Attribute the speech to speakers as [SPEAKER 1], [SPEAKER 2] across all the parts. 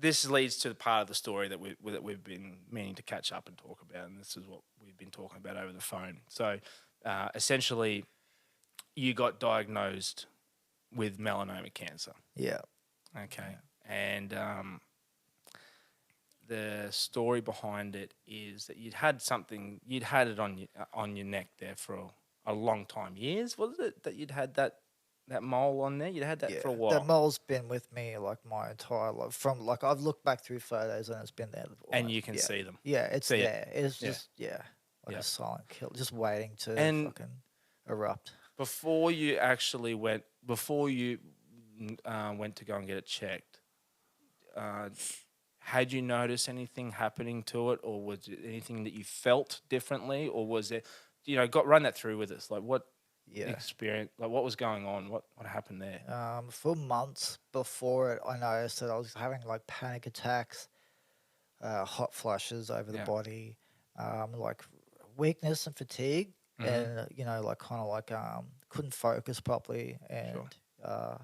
[SPEAKER 1] this leads to the part of the story that we've been meaning to catch up and talk about, and this is what we've been talking about over the phone. So, essentially, you got diagnosed with melanoma cancer.
[SPEAKER 2] Yeah.
[SPEAKER 1] Okay, and the story behind it is that you'd had it on your neck there for a long time, years. Was it that you'd had that mole on there? You'd had that
[SPEAKER 2] Yeah,
[SPEAKER 1] for a
[SPEAKER 2] that
[SPEAKER 1] while,
[SPEAKER 2] mole's been with me like my entire life. From like I've looked back through photos and it's been there.
[SPEAKER 1] and
[SPEAKER 2] Like,
[SPEAKER 1] you can
[SPEAKER 2] yeah,
[SPEAKER 1] see them,
[SPEAKER 2] yeah, it's
[SPEAKER 1] see it,
[SPEAKER 2] there. It's
[SPEAKER 1] yeah,
[SPEAKER 2] just like
[SPEAKER 1] yeah.
[SPEAKER 2] a silent kill, just waiting to
[SPEAKER 1] And
[SPEAKER 2] fucking erupt.
[SPEAKER 1] before you actually went to go and get it checked, uh, had you noticed anything happening to it, or was it anything that you felt differently, or was it, run that through with us, like what
[SPEAKER 2] Yeah.
[SPEAKER 1] experience, like what was going on, what happened there?
[SPEAKER 2] For months before it, I noticed that I was having like panic attacks, hot flushes over the
[SPEAKER 1] Yeah.
[SPEAKER 2] body, like weakness and fatigue,
[SPEAKER 1] Mm-hmm.
[SPEAKER 2] and like kind of like couldn't focus properly
[SPEAKER 1] Sure.
[SPEAKER 2] and uh,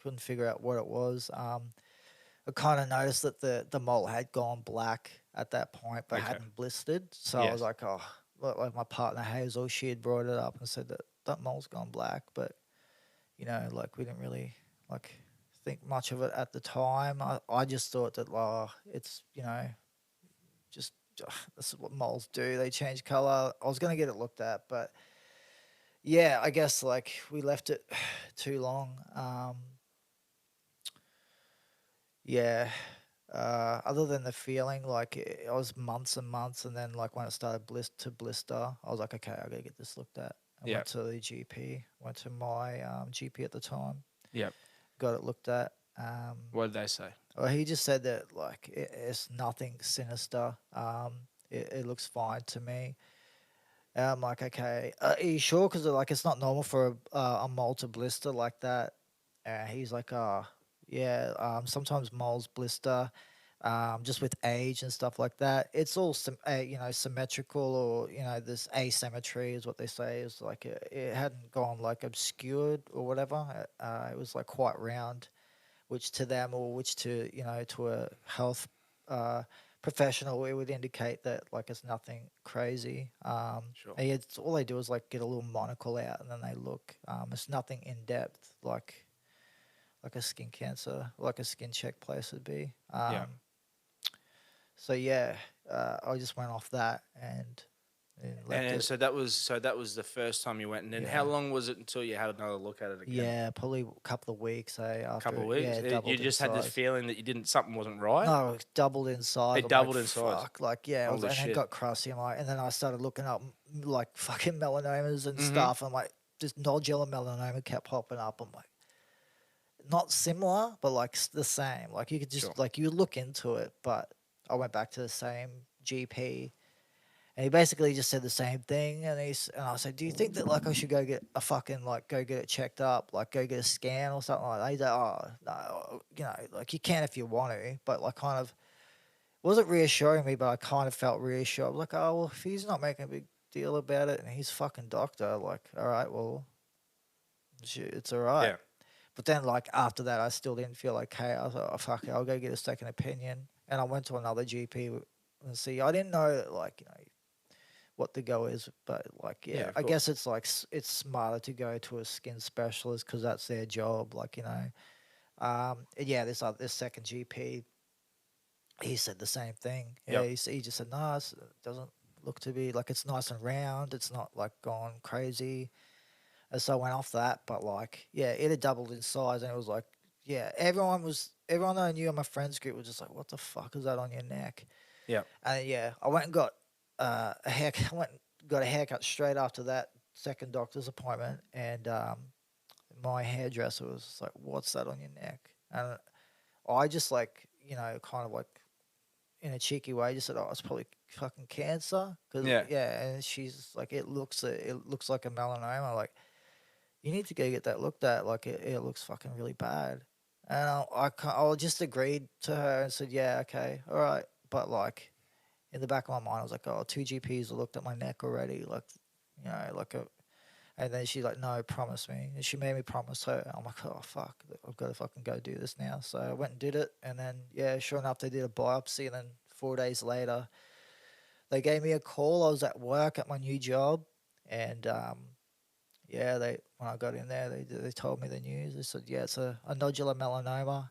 [SPEAKER 2] couldn't figure out what it was. I kind of noticed that the mole had gone black at that point, but
[SPEAKER 1] Okay.
[SPEAKER 2] hadn't blistered. So I was
[SPEAKER 1] Yes.
[SPEAKER 2] like, oh, like my partner Hazel, she had brought it up and said that that mole's gone black, but like we didn't really like think much of it at the time. I just thought that, it's just this is what moles do. They change color. I was gonna get it looked at, but yeah, I guess like we left it too long. Yeah. Other than the feeling, like I was months and months, and then like when it started blister, I was like, okay, I gotta get this looked at. I
[SPEAKER 1] Yeah.
[SPEAKER 2] went to the GP, went to my GP at the time,
[SPEAKER 1] Yep.
[SPEAKER 2] got it looked at.
[SPEAKER 1] What did they say?
[SPEAKER 2] Well, he just said that like it's nothing sinister. It looks fine to me. And I'm like, okay, are you sure? Because like it's not normal for a mole to blister like that. And he's like, oh, yeah. Sometimes moles blister, just with age and stuff like that. It's all symmetrical, or this asymmetry is what they say. Is like it hadn't gone like obscured or whatever. It was like quite round, which to them, or which to to a health uh, professional, it would indicate that like it's nothing crazy.
[SPEAKER 1] Sure.
[SPEAKER 2] And it's all they do is like get a little monocle out and then they look. It's nothing in depth like a skin cancer, like a skin check place would be.
[SPEAKER 1] Yeah.
[SPEAKER 2] So yeah, I just went off that and left
[SPEAKER 1] And
[SPEAKER 2] it.
[SPEAKER 1] so that was the first time you went, and then how
[SPEAKER 2] Yeah.
[SPEAKER 1] long was it until you had another look at it again?
[SPEAKER 2] Yeah, probably a couple of weeks.
[SPEAKER 1] Couple
[SPEAKER 2] After
[SPEAKER 1] of weeks.
[SPEAKER 2] it
[SPEAKER 1] You
[SPEAKER 2] doubled in
[SPEAKER 1] just had this
[SPEAKER 2] size.
[SPEAKER 1] feeling that something wasn't right.
[SPEAKER 2] No, it doubled in size.
[SPEAKER 1] It
[SPEAKER 2] I'm like,
[SPEAKER 1] doubled in size.
[SPEAKER 2] fuck. Like, yeah,
[SPEAKER 1] Holy
[SPEAKER 2] and then
[SPEAKER 1] shit.
[SPEAKER 2] got crusty. I'm like, and then I started looking up like fucking melanomas and
[SPEAKER 1] Mm-hmm.
[SPEAKER 2] stuff. I'm like, this nodular melanoma kept popping up. I'm like, not similar, but like the same. Like, you could
[SPEAKER 1] Sure.
[SPEAKER 2] just, like, you look into it, but I went back to the same GP. And he basically just said the same thing, and I said, "Do you think that like I should go get a fucking like go get it checked up, like go get a scan or something like that?" He's like, "Oh no, like you can if you want to, but like kind of wasn't reassuring me, but I kind of felt reassured. Like, oh well, if he's not making a big deal about it, and he's fucking doctor, like, all right, well, shit, it's all right."
[SPEAKER 1] Yeah.
[SPEAKER 2] But then like after that, I still didn't feel okay. I was like, "Oh fuck it, I'll go get a second opinion," and I went to another GP and see. I didn't know that, like what the go is, but like
[SPEAKER 1] Yeah.
[SPEAKER 2] yeah,
[SPEAKER 1] Of
[SPEAKER 2] I guess
[SPEAKER 1] course.
[SPEAKER 2] it's like it's smarter to go to a skin specialist because that's their job. Like yeah, this second GP, he said the same thing. Yeah,
[SPEAKER 1] Yep.
[SPEAKER 2] he just said no, it doesn't look to be like it's nice and round. It's not like gone crazy. And so I went off that, but like yeah, it had doubled in size, and it was like yeah, everyone that I knew in my friends group was just like, what the fuck is that on your neck?
[SPEAKER 1] Yep.
[SPEAKER 2] And yeah, I went and got a haircut. I went and got a haircut straight after that second doctor's appointment, and my hairdresser was just like, "What's that on your neck?" And I just like kind of like in a cheeky way, just said, "Oh, it's probably fucking cancer." Because
[SPEAKER 1] Yeah.
[SPEAKER 2] yeah, and she's like, it looks like a melanoma. Like, you need to go get that looked at. Like, it looks fucking really bad. And I just agreed to her and said, "Yeah, okay, all right," but like in the back of my mind, I was like, "Oh, two GPs have looked at my neck already." Like, like And then she like, no, promise me. And she made me promise her. I'm like, oh fuck, I've got to fucking go do this now. So I went and did it, and then yeah, sure enough, they did a biopsy, and then 4 days later, they gave me a call. I was at work at my new job, and yeah, they when I got in there, they told me the news. They said, yeah, it's a nodular melanoma.